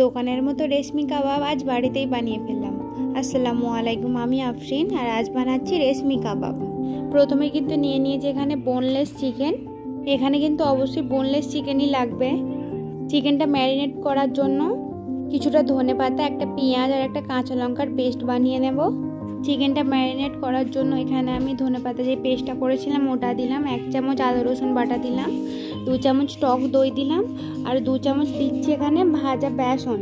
দোকানের মতো রেশমি কাবাব আজ বাড়িতেই বানিয়ে ফেললাম। আসসালামু আলাইকুম, আমি আফরিন আর আজ বানাচ্ছি রেশমি কাবাব। প্রথমে কিন্তু নিয়ে নিয়েছি এখানে বোনলেস চিকেন। এখানে কিন্তু অবশ্যই বোনলেস চিকেনই লাগবে। চিকেনটা ম্যারিনেট করার জন্য কিছুটা ধনেপাতা, একটা পেঁয়াজ আর একটা কাঁচা লঙ্কার পেস্ট বানিয়ে নেব। চিকেনটা ম্যারিনেট করার জন্য এখানে আমি ধনেপাতা যে পেস্টটা করেছিলাম ওটা দিলাম, 1 চামচ আদা রসুন বাটা দিলাম, 2 চামচ টক দই দিলাম, আর 2 চামচ দিচ্ছি এখানে ভাজা বেসন,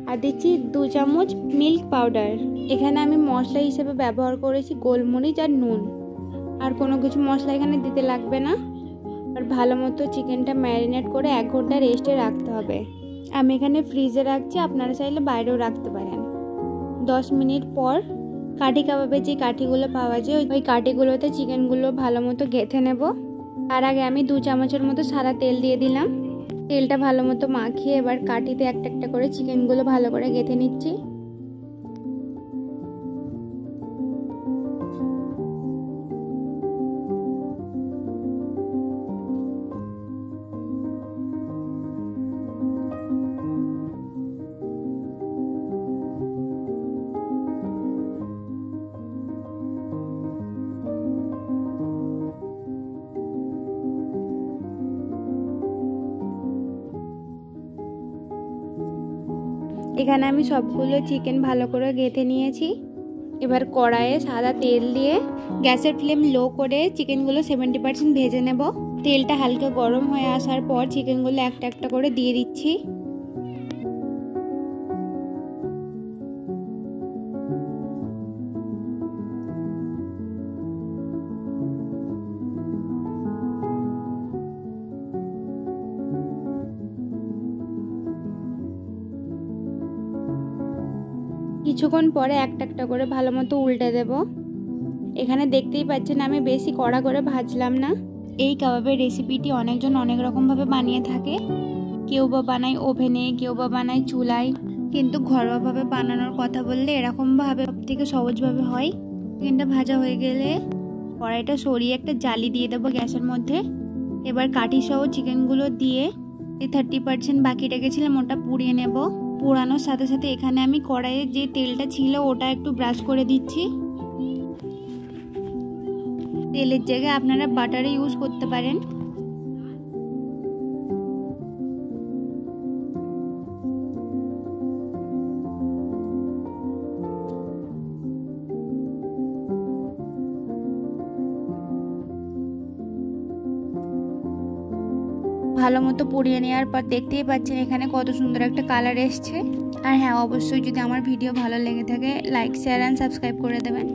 আর দিচ্ছি 2 চামচ মিল্ক পাউডার। এখানে আমি মশলা হিসেবে ব্যবহার করেছি গোলমরিচ আর নুন, আর কোনো কিছু মশলা এখানে দিতে লাগবে না। আর ভালো মতো চিকেনটা ম্যারিনেট করে 1 ঘন্টা রেস্টে রাখতে হবে। আমি এখানে ফ্রিজে রাখছি, আপনারা চাইলে বাইরেও রাখতে পারেন। 10 মিনিট পর কাঠি কাবাবের যে কাঠিগুলো পাওয়া যায় ওই কাঠিগুলোতে চিকেনগুলো ভালো মতো গেঁথে নেব। তার আগে আমি 2 চামচের মতো সাদা তেল দিয়ে দিলাম। তেলটা ভালো মতো মাখিয়ে এবার কাঠিতে একটা একটা করে চিকেনগুলো ভালো করে গেঁথে নিচ্ছি। এখানে আমি সবগুলো চিকেন ভালো করে গেঁথে নিয়েছি। এবার কড়াইয়ে সাদা তেল দিয়ে গ্যাসের ফ্লেম লো করে চিকেনগুলো 70% ভেজে নেব। তেলটা হালকা গরম হয়ে আসার পর চিকেনগুলো একটা একটা করে দিয়ে দিচ্ছি। কিছুক্ষণ পরে একটা একটা করে ভালো মতো উল্টে দেব। এখানে দেখতেই পাচ্ছেন আমি বেশি কড়া করে ভাজলাম না। এই কাবাবের রেসিপিটি অনেকজন অনেক রকমভাবে বানিয়ে থাকে। কেউ বা বানায় ওভেনে, কেউ বা বানায় চুলায়, কিন্তু ঘরোয়াভাবে বানানোর কথা বললে এরকমভাবে সবথেকে সহজভাবে হয়। চিকেনটা ভাজা হয়ে গেলে কড়াইটা সরিয়ে একটা জালি দিয়ে দেবো গ্যাসের মধ্যে। এবার কাঠি সহ চিকেনগুলো দিয়ে 30% বাকি রেখেছিলাম ওটা পুড়িয়ে নেব। পোড়ানোর সাথে সাথে এখানে আমি কড়াইয়ে যে তেলটা ছিল ওটা একটু ব্রাশ করে দিচ্ছি। তেলের জায়গায় আপনারা বাটার ইউজ করতে পারেন। ভালো মতো পুড়িয়ে নেওয়ার পর দেখতেই পাচ্ছেন এখানে কত সুন্দর একটা কালার এসছে। আর হ্যাঁ, অবশ্যই যদি আমার ভিডিও ভালো লেগে থাকে লাইক, শেয়ার অ্যান্ড সাবস্ক্রাইব করে দেবেন।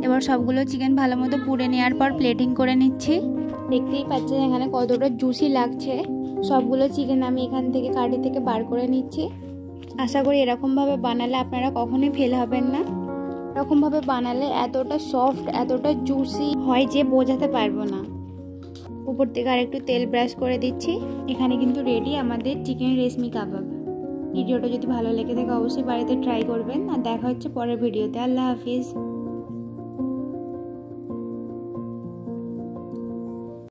এবার সবগুলো চিকেন ভালো মতো পুড়ে নেওয়ার পর প্লেটিং করে নিচ্ছি। দেখতেই পাচ্ছেন এখানে কতটা জুসি লাগছে। সবগুলো চিকেন আমি এখান থেকে কাঠি থেকে বার করে নিচ্ছি। আশা করি এরকমভাবে বানালে আপনারা কখনোই ফেল হবেন না। এরকমভাবে বানালে এতটা সফট, এতটা জুসি হয় যে বোঝাতে পারবো না। উপর থেকে আর একটু তেল ব্রাশ করে দিচ্ছি। এখানে কিন্তু রেডি আমাদের চিকেন রেশমি কাবাব। ভিডিওটা যদি ভালো লেগে থাকে অবশ্যই বাড়িতে ট্রাই করবেন। আর দেখা হচ্ছে পরের ভিডিওতে। আল্লাহ হাফিজ।